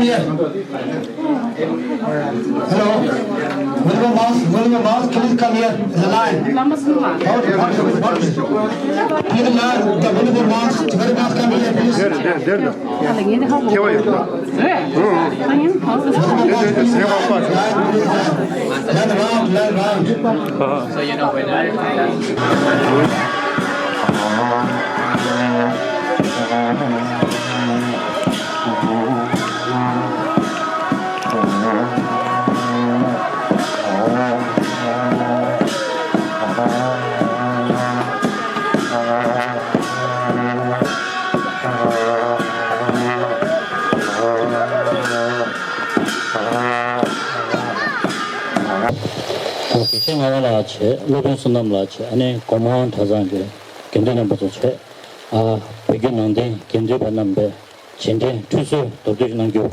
come here. Hello. William Mouse, please come here. In the line. Please, the William Mouse, come here, please. Let round. So you know when Logan Sunam Lache, and Command Tazange, Kendina Botoche, begin on the Kendriba number, Chende, Tuso, Dodinango.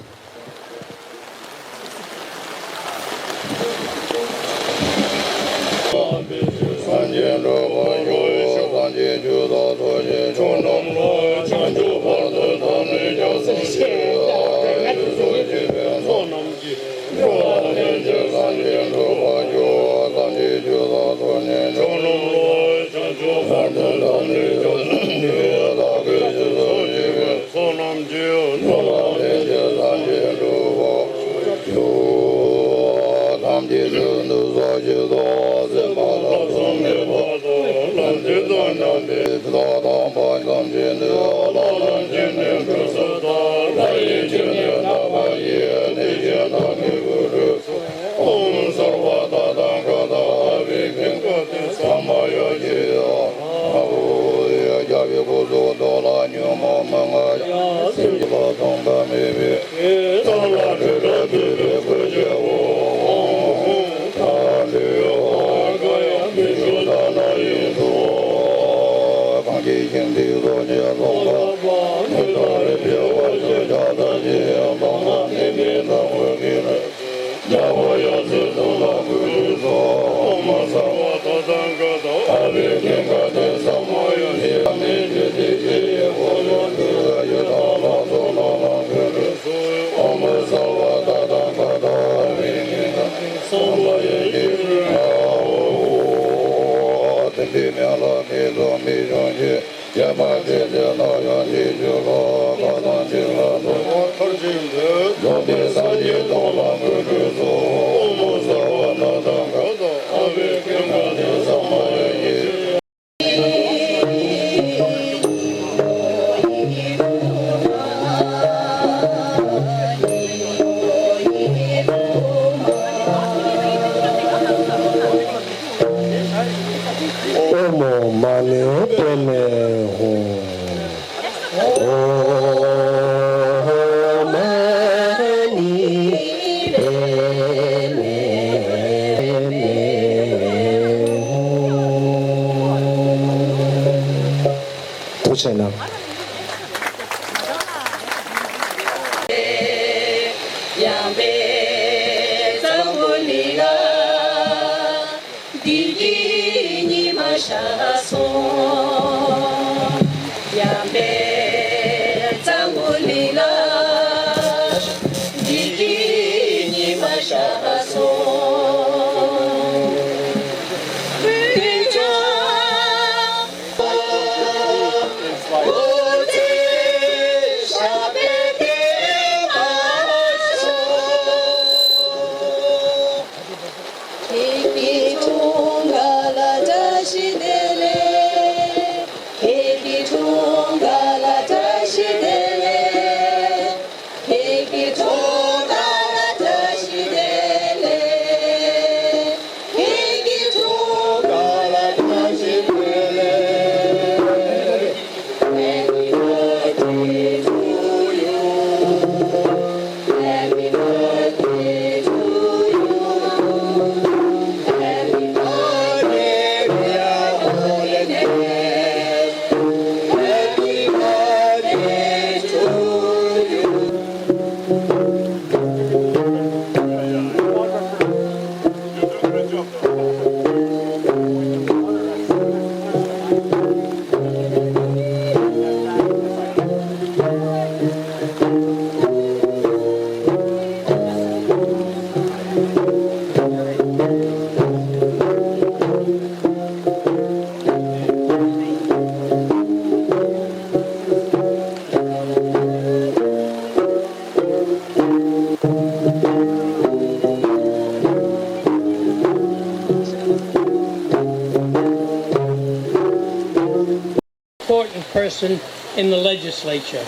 person in the legislature.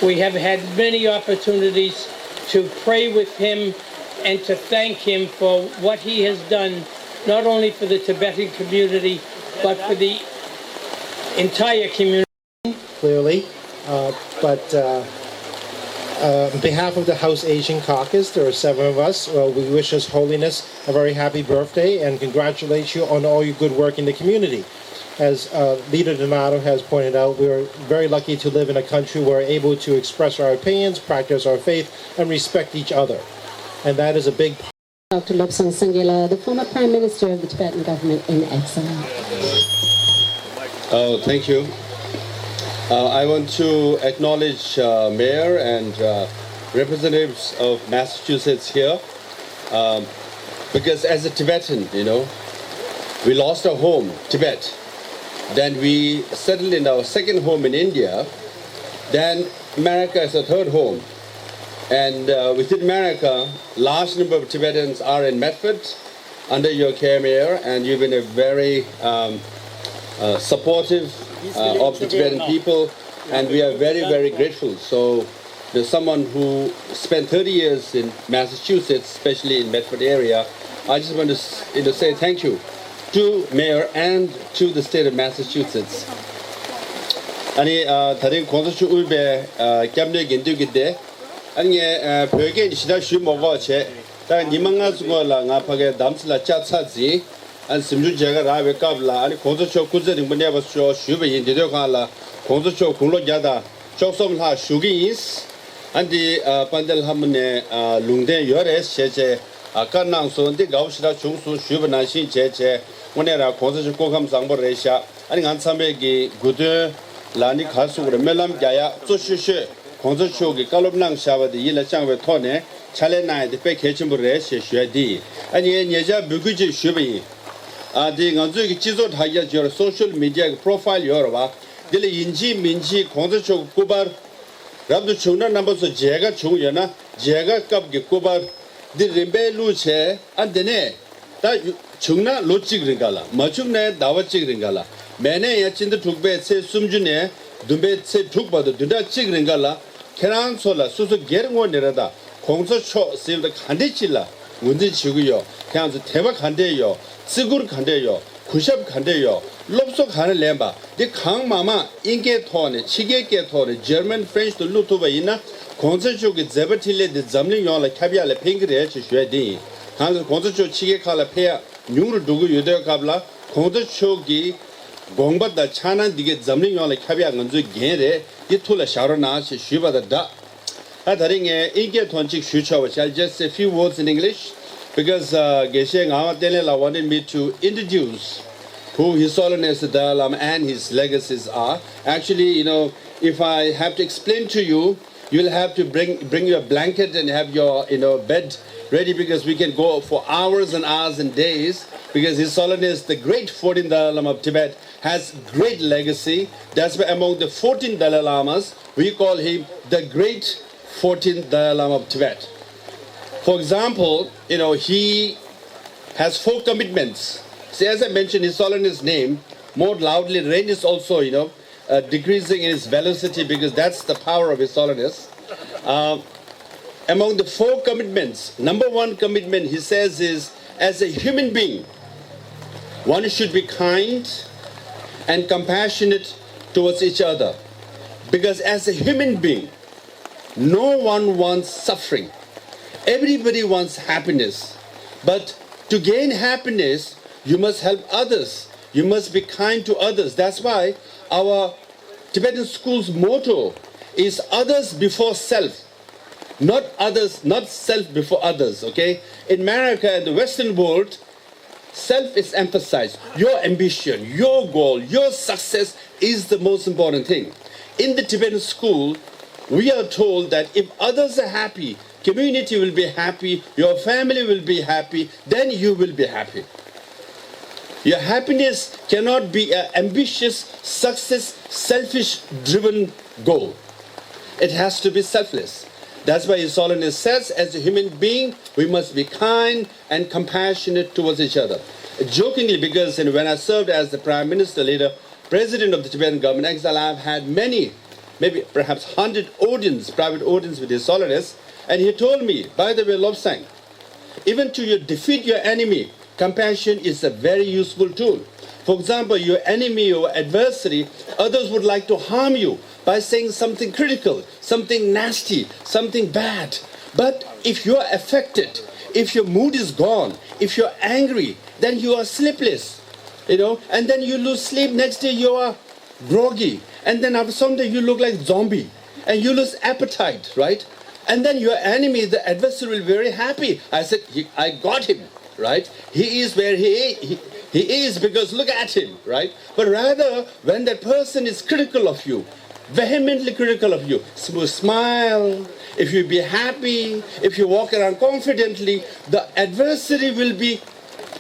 We have had many opportunities to pray with him and to thank him for what he has done, not only for the Tibetan community, but for the entire community. Clearly, but on behalf of the House Asian Caucus, there are 7 of us. We wish His Holiness a very happy birthday and congratulate you on all your good work in the community. As Leader Donato has pointed out, we are very lucky to live in a country where we're able to express our opinions, practice our faith, and respect each other. And that is a big part. Dr. Lobsang Sangela, the former Prime Minister of the Tibetan government in exile. Oh, thank you. I want to acknowledge Mayor and representatives of Massachusetts here because as a Tibetan, we lost our home, Tibet. Then we settled in our second home in India. Then America is a third home. And within America, large number of Tibetans are in Medford under your care, Mayor, and you've been a very supportive of the Tibetan people, and we are very, very grateful. So there's someone who spent 30 years in Massachusetts, especially in Medford area. I just want to say thank you to Mayor and to the state of Massachusetts. 아니 다른 공소주 울베 겸내 긴두기데 아니 벽에 시다 쉬 먹어체 다 니망가 주고라 나파게 담슬라 짜차지 안 심주 제가 라베 갑라 아니 공소주 구제링 번에 버쇼 쉬베 인데도 가라 공소주 굴로자다 쪽섬하 슈기스 안디 판델 함네 룽데 요레 셰제 아까낭소인데 가우시라 중수 쉬베나시 제제 오늘아 공소주 고감 상보레샤 아니 간삼베기 구드 라니 가수그레 멜람 자야 쪼슈슈 공소주기 깔롭낭 샤바데 일라 장베 토네 찰레나이데 베케침부레 셰슈디 아니 예자 부구지 쉬베 아디 간주기 지조 타야 저 소셜 미디어 프로파일 요르바 딜레 인지 민지 공소주 고바 랍도 중나 넘버서 제가 중요나 제가 갑게 고바 디 림벨루체 안데네 다 중나 로직링갈라 마중네 다와직링갈라 매네 야친도 툭베 세 숨주네 둠베 세 툭바도 두다 찍링갈라 케란솔라 수수 게르고 내려다 공소초 세브다 간데칠라 문제 지구요 그냥 대박 간대요 쓰구르 간대요 구샵 간대요 롭소 가는 렘바 이 강마마 인게 토네 치게게 토네 저먼 프렌치 도 루토바 이나 공소초게 제버틸레 데 잠링 요라 카비알레 핑그레 치슈에디 한 공소초 치게 칼라 페야 뉴르 두고 유대 갑라 공소초기 공바다 차난 디게 잠링 요라 카비야 건조 게레 이 툴라 샤로나시 슈바다 다링에 인게 톤직 슈초와 I'll just say a few words in English because Geshe Ngamatele wanted me to introduce who His Holiness the Dalai Lama and his legacies are. Actually, if I have to explain to you, you'll have to bring your blanket and have your bed ready because we can go for hours and hours and days because His Holiness the great 14th Dalai Lama of Tibet has great legacy. That's why among the 14 Dalai Lamas, we call him the great 14th Dalai Lama of Tibet. For example, he has 4 commitments. See, as I mentioned, His Holiness' name, more loudly, rain is also, decreasing in its velocity because that's the power of His Holiness. Among the 4 commitments, number 1 commitment, he says, is as a human being, one should be kind and compassionate towards each other. Because as a human being, no one wants suffering. Everybody wants happiness. But to gain happiness, you must help others. You must be kind to others. That's why our Tibetan school's motto is others before self. Not self before others, okay? In America and the Western world, self is emphasized. Your ambition, your goal, your success is the most important thing. In the Tibetan school, we are told that if others are happy, community will be happy, your family will be happy, then you will be happy. Your happiness cannot be an ambitious, success, selfish-driven goal. It has to be selfless. That's why His Holiness says, as a human being, we must be kind and compassionate towards each other. Jokingly, because when I served as the Prime Minister president of the Tibetan government, exile, I've had many, maybe perhaps 100 audience, private audience with His Holiness, and he told me, by the way, Lobsang, even to defeat your enemy, compassion is a very useful tool. For example, your enemy or adversary, others would like to harm you by saying something critical, something nasty, something bad. But if you are affected, if your mood is gone, if you're angry, then you are sleepless, and then you lose sleep. Next day you are groggy, and then after some day you look like zombie, and you lose appetite, right? And then your enemy, the adversary, will be very happy. I said, I got him, right? He is where he is because look at him, right? But rather, when that person is critical of you, vehemently critical of you, smile, if you be happy, if you walk around confidently, the adversary will be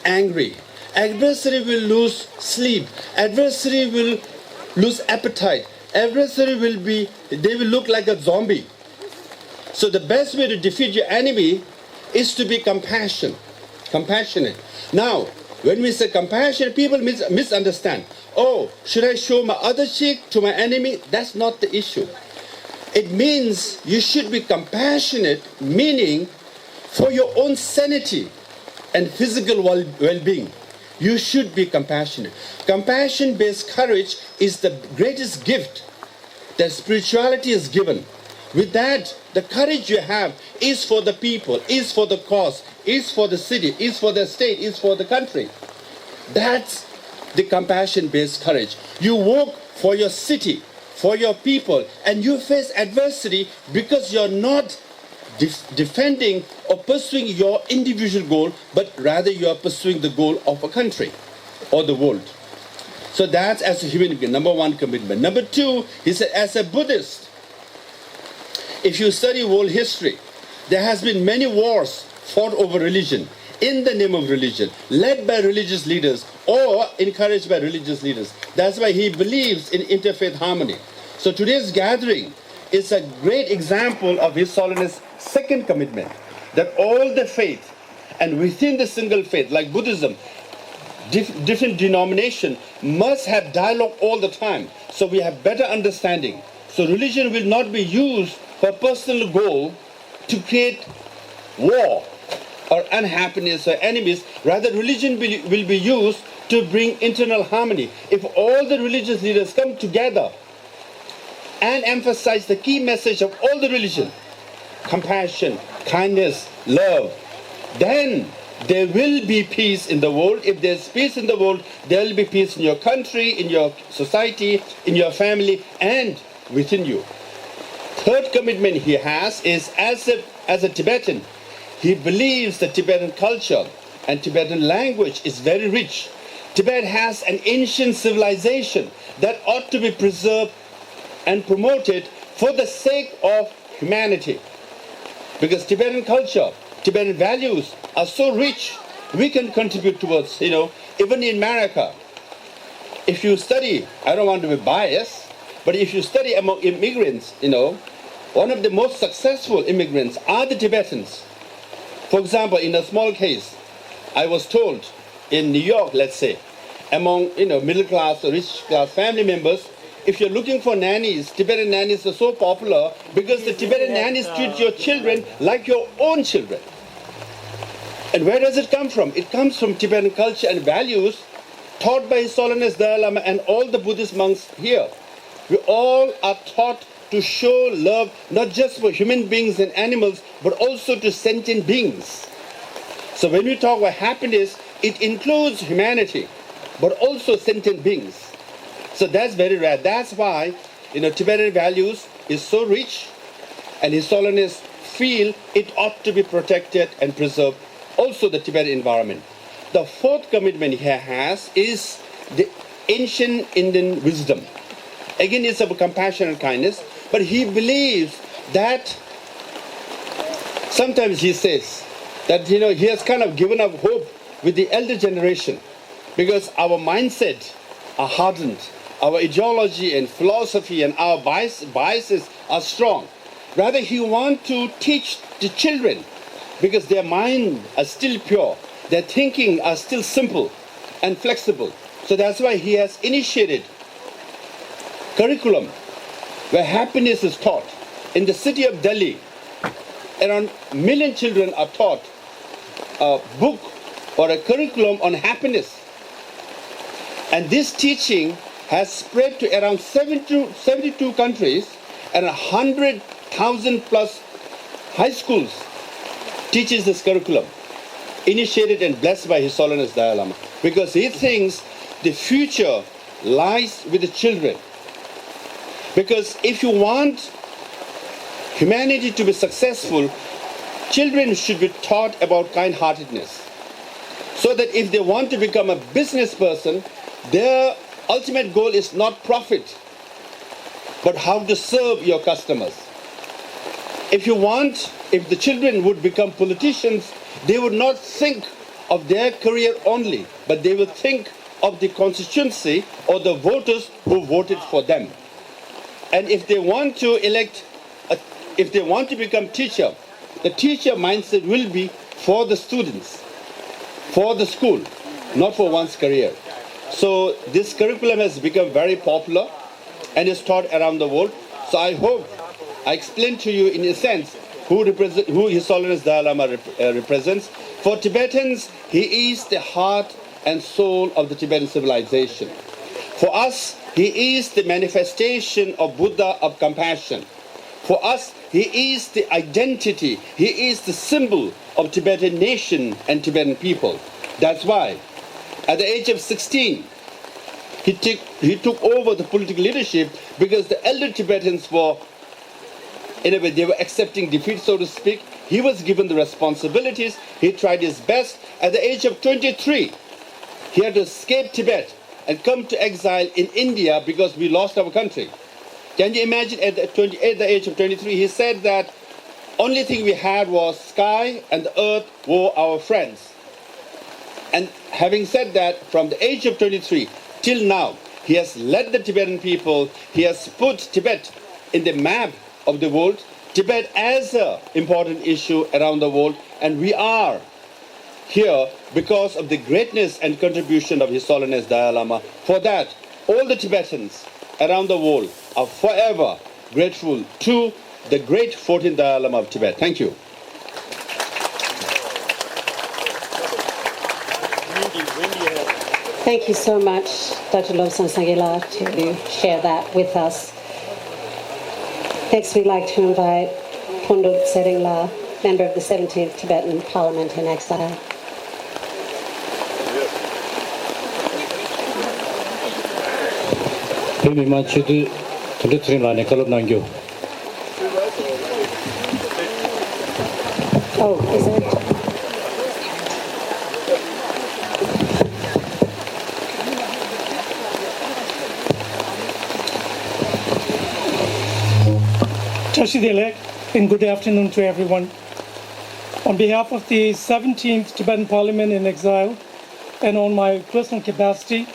angry. Adversary will lose sleep. Adversary will lose appetite. Adversary they will look like a zombie. So the best way to defeat your enemy is to be compassionate. Now, when we say compassion, people misunderstand. Oh, should I show my other cheek to my enemy? That's not the issue. It means you should be compassionate, meaning for your own sanity and physical well-being. You should be compassionate. Compassion-based courage is the greatest gift that spirituality is given. With that, the courage you have is for the people, is for the cause, is for the city, is for the state, is for the country. That's the compassion-based courage. You work for your city, for your people, and you face adversity because you're not defending or pursuing your individual goal, but rather you are pursuing the goal of a country or the world. So that's as a human being, number one commitment. Number two, he said, as a Buddhist, if you study world history, there has been many wars fought over religion, in the name of religion, led by religious leaders or encouraged by religious leaders. That's why he believes in interfaith harmony. So today's gathering is a great example of His Holiness' second commitment, that all the faith and within the single faith, like Buddhism, different denomination must have dialogue all the time, so we have better understanding. So religion will not be used for personal goal to create war or unhappiness or enemies. Rather, religion will be used to bring internal harmony. If all the religious leaders come together and emphasize the key message of all the religion, compassion, kindness, love, then there will be peace in the world. If there's peace in the world, there will be peace in your country, in your society, in your family, and within you. Third commitment he has is as a Tibetan, he believes the Tibetan culture and Tibetan language is very rich. Tibet has an ancient civilization that ought to be preserved and promoted for the sake of humanity. Because Tibetan culture, Tibetan values are so rich, we can contribute towards, even in America. If you study, I don't want to be biased, but if you study among immigrants, one of the most successful immigrants are the Tibetans. For example, in a small case, I was told in New York, let's say, among middle class or rich class family members, if you're looking for nannies, Tibetan nannies are so popular because the Tibetan nannies treat your children like your own children. And where does it come from? It comes from Tibetan culture and values taught by His Holiness Dalai Lama and all the Buddhist monks here. We all are taught to show love not just for human beings and animals, but also to sentient beings. So when we talk about happiness, it includes humanity, but also sentient beings. So that's very rare. That's why, Tibetan values is so rich, and His Holiness feel it ought to be protected and preserved. Also the Tibetan environment. The fourth commitment he has is the ancient Indian wisdom. Again, it's about compassion and kindness, but he believes that sometimes he says that, he has kind of given up hope with the elder generation because our mindset are hardened. Our ideology and philosophy and our biases are strong. Rather, he wants to teach the children because their mind are still pure. Their thinking are still simple and flexible. So that's why he has initiated curriculum where happiness is taught. In the city of Delhi, around 1 million children are taught a book or a curriculum on happiness. And this teaching has spread to around 72 countries, and 100,000 plus high schools teaches this curriculum, initiated and blessed by His Holiness Dalai Lama, because he thinks the future lies with the children. Because if you want humanity to be successful, children should be taught about kind-heartedness, so that if they want to become a business person, their ultimate goal is not profit, but how to serve your customers. If the children would become politicians, they would not think of their career only, but they will think of the constituency or the voters who voted for them. And if they want to become teacher, the teacher mindset will be for the students, for the school, not for one's career. So this curriculum has become very popular and is taught around the world. So I hope I explained to you in a sense who His Holiness Dalai Lama represents. For Tibetans, he is the heart and soul of the Tibetan civilization. For us, he is the manifestation of Buddha of compassion. For us, he is the identity, he is the symbol of Tibetan nation and Tibetan people. That's why, at the age of 16, he took over the political leadership, because the elder Tibetans were, in a way, they were accepting defeat, so to speak. He was given the responsibilities. He tried his best. At the age of 23, he had to escape Tibet and come to exile in India because we lost our country. Can you imagine at the age of 23, he said that only thing we had was sky and the earth were our friends. And having said that, from the age of 23 till now, he has led the Tibetan people. He has put Tibet in the map of the world, Tibet as an important issue around the world, and we are here because of the greatness and contribution of His Holiness Dalai Lama. For that, all the Tibetans around the world are forever grateful to the great 14th Dalai Lama of Tibet. Thank you. Thank you so much, Dr. Lobsang Sangila, to share that with us. Next, we'd like to invite Punduk Seringla, member of the 17th Tibetan Parliament in Exile. Oh, is it? Elect, and good afternoon to everyone. On behalf of the 17th Tibetan Parliament in Exile, and on my personal capacity,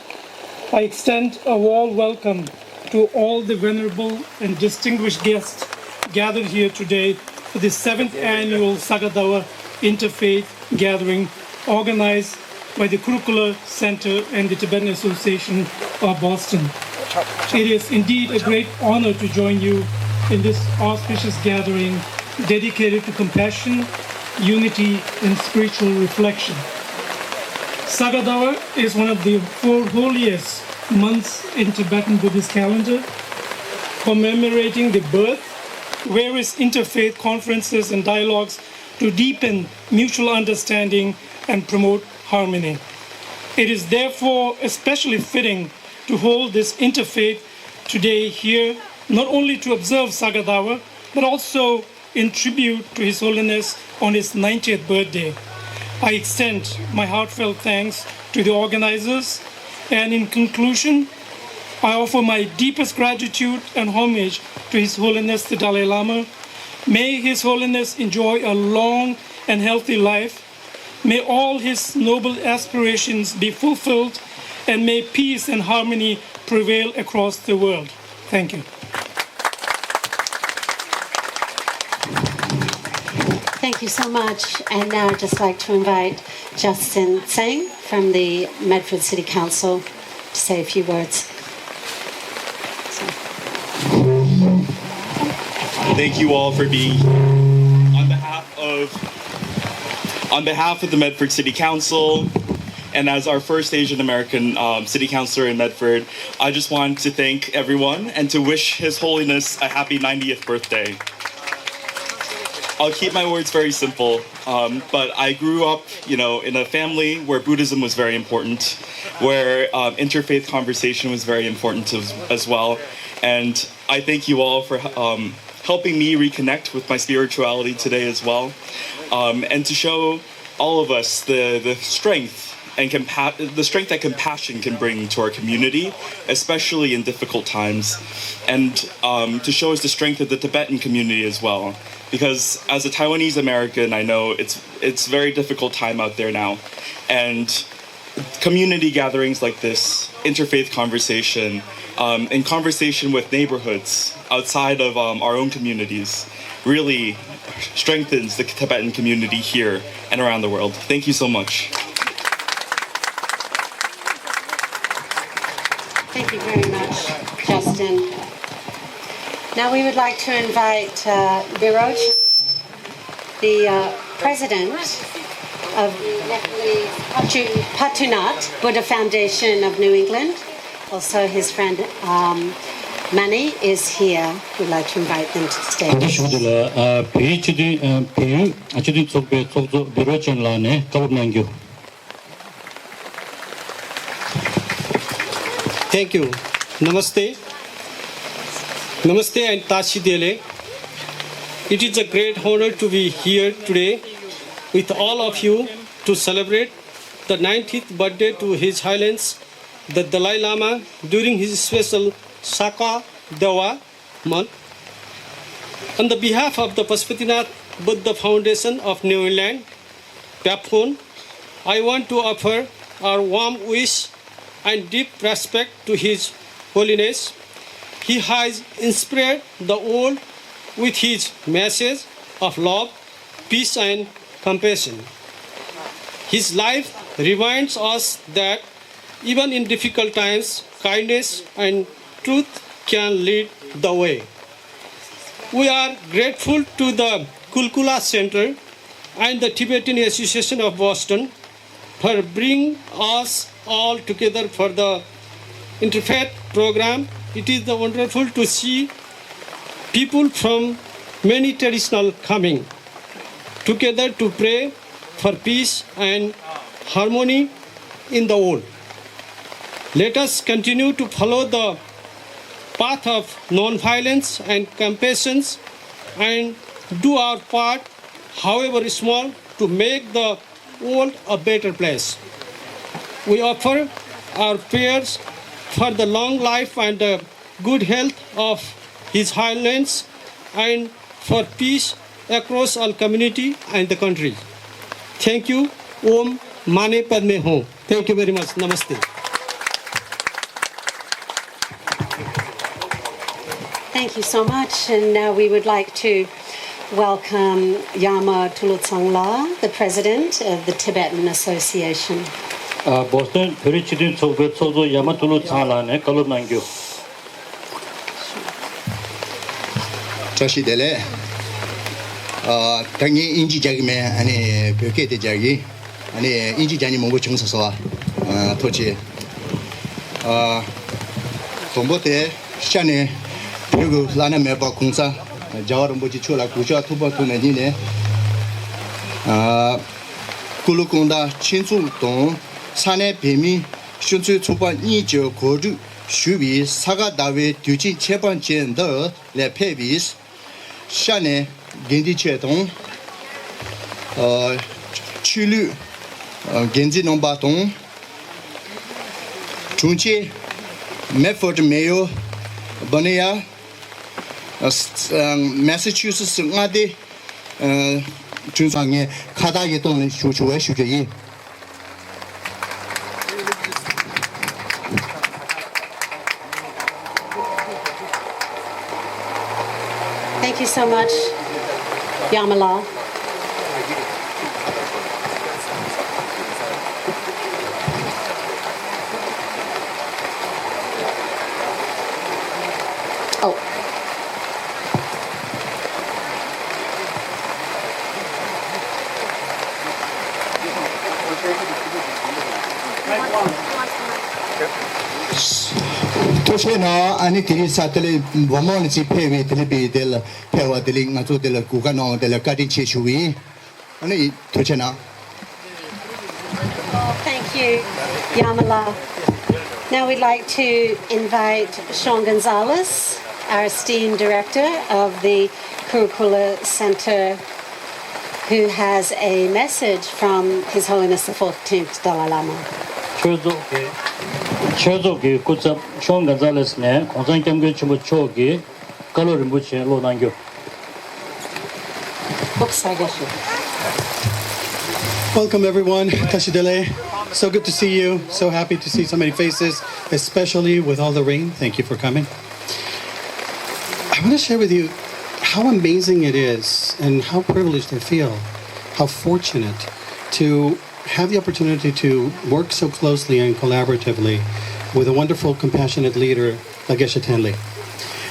I extend a warm welcome to all the venerable and distinguished guests gathered here today for the 7th annual Sakadawa Interfaith Gathering organized by the Kurukulla Center and the Tibetan Association of Boston. It is indeed a great honor to join you in this auspicious gathering dedicated to compassion, unity, and spiritual reflection. Sakadawa is one of the 4 holiest months in Tibetan Buddhist calendar, commemorating the birth, various interfaith conferences and dialogues to deepen mutual understanding and promote harmony. It is therefore especially fitting to hold this interfaith today here, not only to observe Sakadawa, but also in tribute to His Holiness on his 90th birthday. I extend my heartfelt thanks to the organizers, and in conclusion, I offer my deepest gratitude and homage to His Holiness the Dalai Lama. May His Holiness enjoy a long and healthy life. May all his noble aspirations be fulfilled, and may peace and harmony prevail across the world. Thank you. Thank you so much. And now I'd just like to invite Justin Tseng from the Medford City Council to say a few words. So. thank you all for being here. On behalf of the Medford City Council, and as our first Asian American city councilor in Medford, I just want to thank everyone and to wish His Holiness a happy 90th birthday. I'll keep my words very simple, but I grew up, in a family where Buddhism was very important, where interfaith conversation was very important as well, and I thank you all for helping me reconnect with my spirituality today as well, and to show all of us the strength and the strength that compassion can bring to our community, especially in difficult times, and to show us the strength of the Tibetan community as well. Because as a Taiwanese American, I know it's very difficult time out there now, and community gatherings like this, interfaith conversation, and conversation with neighborhoods outside of our own communities really strengthens the Tibetan community here and around the world. Thank you so much. Thank you very much, Justin. Now we would like to invite Biroj, the president of Patunat Buddha Foundation of New England. Also his friend Mani is here. We'd like to invite them to the stage. Thank you. Namaste. Namaste and Tashi Dele. It is a great honor to be here today with all of you to celebrate the 90th birthday to His Holiness the Dalai Lama during his special Sakadawa month. On the behalf of the Pashupatinath Buddha Foundation of New England, PAPFON, I want to offer our warm wish and deep respect to His Holiness. He has inspired the world with his message of love, peace and compassion. His life reminds us that even in difficult times, kindness and truth can lead the way. We are grateful to the Kurukulla Center and the Tibetan Association of Boston for bringing us all together for the Interfaith program. It is wonderful to see people from many traditional coming together to pray for peace and harmony in the world. Let us continue to follow the path of non-violence and compassion and do our part, however small, to make the world a better place. We offer our prayers for the long life and the good health of His Holiness and for peace across all community and the country. Thank you. Om Mane Padme Hum. Thank you very much. Namaste. Thank you so much. And now we would like to welcome Yama Tulutsangla, the president of the Tibetan Association. Boston Purichidin Sogo Yamatulu Salane, Kalunangyu. Tashi Dele, Tangi Inji Jagme, and Bukete Jagi, and Inji Jani Mongo Chungsawa, Tochi. Tombote, Shane, Pugu, Lana Meba Kunsa, Jawarambochi Chula, Kucha, Tuba Tunadine, Kulukunda, Chinsu Don. 산의 뱀이 순수 초반 2조 고주 슈비 사가다웨 뒤진 채반전더 레페비스 샤네 겐디체동 추루 겐지농바동 중치 메포드 메요 버네야 매사추세츠 나데 중상에 카다게 동네 슈슈에 슈주이 Thank you so much, Yamala. Toshena ani tiri satele wamon si pewe telebi del pewa deling ngato del kugano del kadin chishui ani Toshena. Thank you, Yamala. Now we'd like to invite Sean Gonzalez, our esteemed director of the Kurukulla Center, who has a message from His Holiness the 14th Dalai Lama. Chozoki Kutsap Sean Gonzalez ne, Konsan Kyamgyo Chimbo Chogi, Kalo Rinpoche Lo Nangyo. Welcome everyone, Tashidele. So good to see you. So happy to see so many faces, especially with all the rain. Thank you for coming. I want to share with you how amazing it is and how privileged I feel, how fortunate to have the opportunity to work so closely and collaboratively with a wonderful, compassionate leader like Geshe Tenli.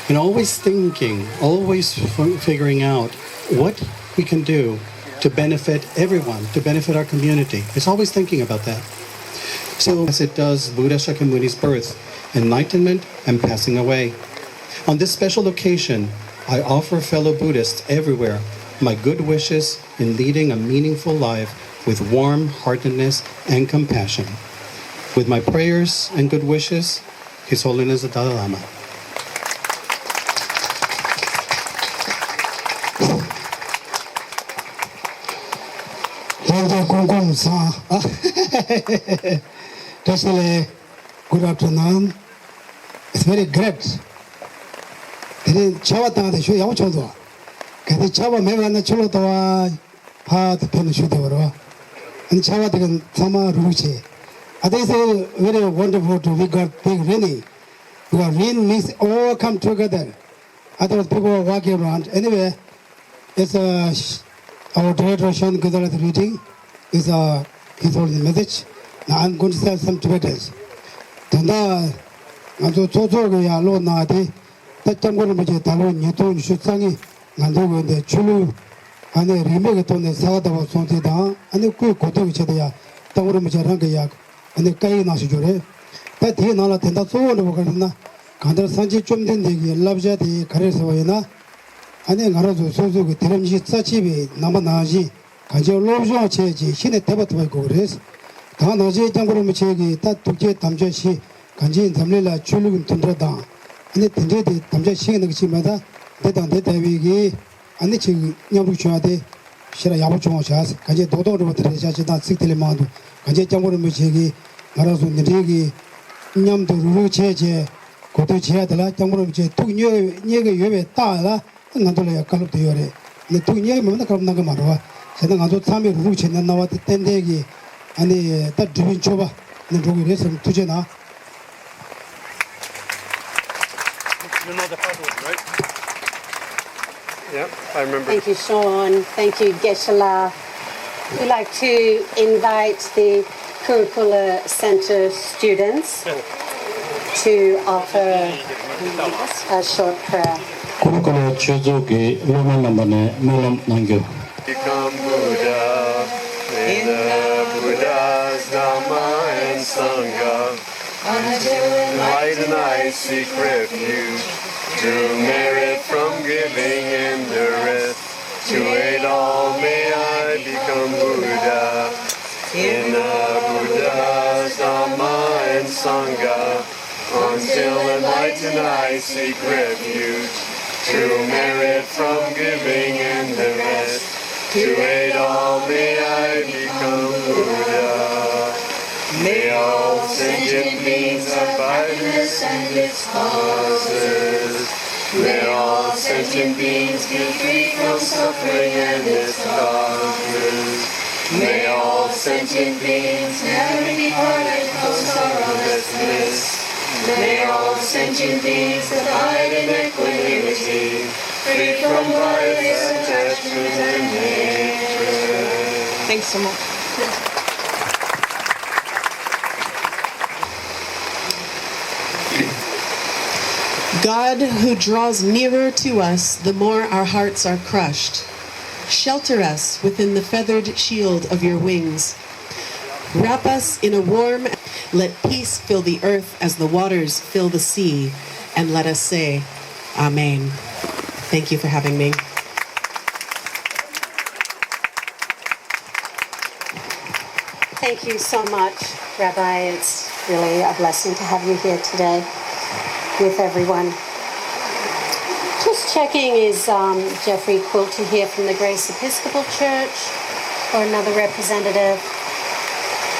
And always thinking, always figuring out what we can do to benefit everyone, to benefit our community. It's always thinking about that. So as it does Buddha Shakyamuni's birth, enlightenment, and passing away. On this special occasion, I offer fellow Buddhists everywhere my good wishes in leading a meaningful life with warm-heartedness and compassion. With my prayers and good wishes, His Holiness the Dalai Lama. Good afternoon. It's very great. Chawa tanga de shu yaw chodo. Kati chawa mewa na chulo tawa pa the pen shu dewa. And chawa de sama ruche. I think it's very wonderful to we got big rain. Because rain means all come together. Otherwise people are walking around. Anyway, it's our director Sean Gonzalez reading is his holy message. Now I'm going to say some Tibetans. Tanda ngazo chocho ya lo na de ta changor me je talo nyeto shutsangi ngazo go de chulu ane rime ge to ne Sakadawa sonte da ane ku koto ge de ya tangor me je rang ge ya ane kai na shi jore ta de na la tenda so no ga na 간다 산지 좀 된 얘기 labjati khareso yana ane ngarazo soso ge teramji tsachibi nama naji 가져 로브죠 체지 신의 대바트바이 고그레스 다 나제 장고로 미체기 다 독제 담제시 간지 담래라 출룩은 던드다 아니 던제디 담제 시행의 것이마다 대단 대대위기 아니 지금 냐부 줘야돼 싫어 야부 좀 오셔서 가지 도도로 들으셔야지다 식들만도 가지 장고로 미체기 알아서 내기 냠도 루체제 고도 제야들라 장고로 미체 독녀 녀가 예배 따라 나도래 깔로도요래 네 독녀 뭐나 그럼 나가 말아 제가 가서 참여 루체는 나와도 땐데기 아니 딱 드빈 줘봐 내 로그 레슨 두제나 You know the password, right? Yeah, I remember. Thank you, Sean. Thank you, Geshe-la. We'd like to invite the Kurukulla Center students to offer a short prayer. Kurukulla Chozoki Loma Namane Mulam Nangyo. Become Buddha in the Buddha's Dhamma and Sangha. Until light and I seek refuge, to merit from giving and the rest. To aid all may I become Buddha in the Buddha's Dhamma and Sangha. Until enlightened I seek refuge, to merit from giving and the rest. To aid all may I become Buddha. May all sentient beings abide in this and its causes. May all sentient beings be free from suffering and its causes. May all sentient beings never be parted from sorrowlessness. May all sentient beings abide in equanimity, free from violence, attachment, and hatred. Thanks so much. God, who draws nearer to us the more our hearts are crushed, shelter us within the feathered shield of your wings. Wrap us in a warm Let peace fill the earth as the waters fill the sea. And let us say, Amen. Thank you for having me. Thank you so much, Rabbi. It's really a blessing to have you here today with everyone. Just checking, is Jeffrey Quilty here from the Grace Episcopal Church or another representative?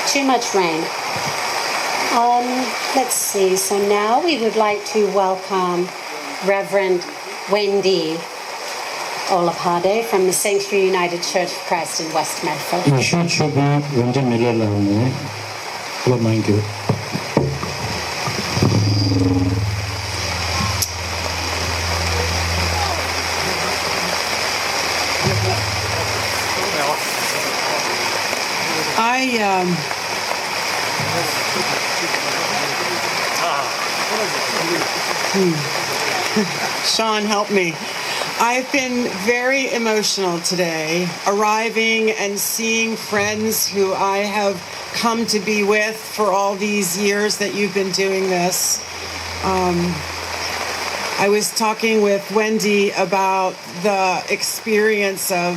Too much rain. Let's see. So now we would like to welcome Reverend Wendy Olapade from the Sanctuary United Church of Christ in West Medford. Sean, help me. I've been very emotional today, arriving and seeing friends who I have come to be with for all these years that you've been doing this. I was talking with Wendy about the experience of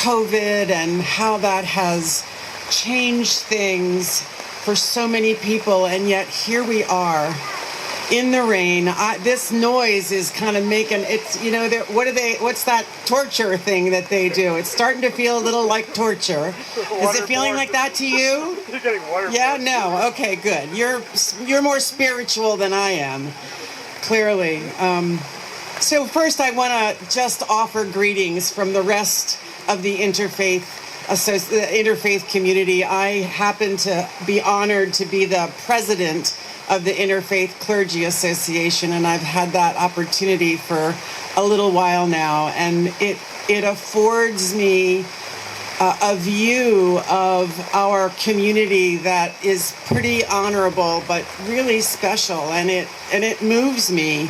COVID and how that has changed things for so many people, and yet here we are in the rain. This noise is kind of making it's, you know, what's that torture thing that they do? It's starting to feel a little like torture. Is it feeling like that to you? You're getting water. Yeah, no. Okay, good. You're more spiritual than I am, clearly. So first I want to just offer greetings from the rest of the interfaith community. I happen to be honored to be the president of the Interfaith Clergy Association, and I've had that opportunity for a little while now, and it affords me a view of our community that is pretty honorable but really special, and it moves me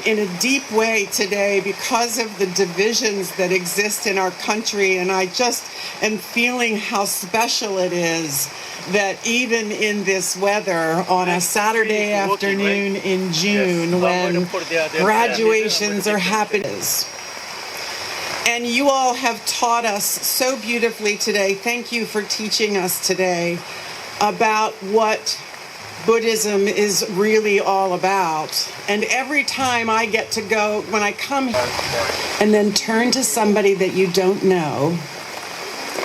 in a deep way today because of the divisions that exist in our country, and I just am feeling how special it is that even in this weather on a Saturday afternoon in June when graduations are happening. And you all have taught us so beautifully today. Thank you for teaching us today about what Buddhism is really all about. And every time I get to go, when I come here, and then turn to somebody that you don't know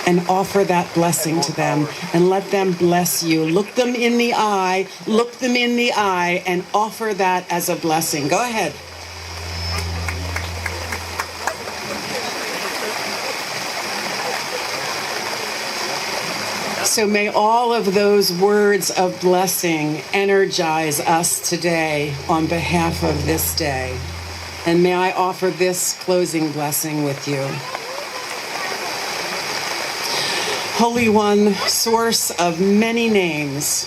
and offer that blessing to them and let them bless you. Look them in the eye, and offer that as a blessing. Go ahead. So may all of those words of blessing energize us today on behalf of this day. And may I offer this closing blessing with you. Holy One, source of many names.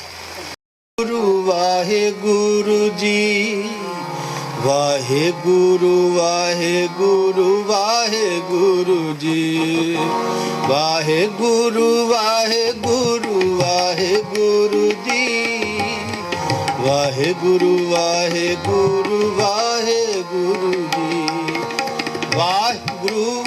Guru Vahe Guru Ji, Vahe Guru Vahe Guru Vahe Guru Ji, Vahe Guru Vahe Guru Vahe Guru Ji, Vahe Guru Vahe Guru Vahe Guru Ji, Vahe Guru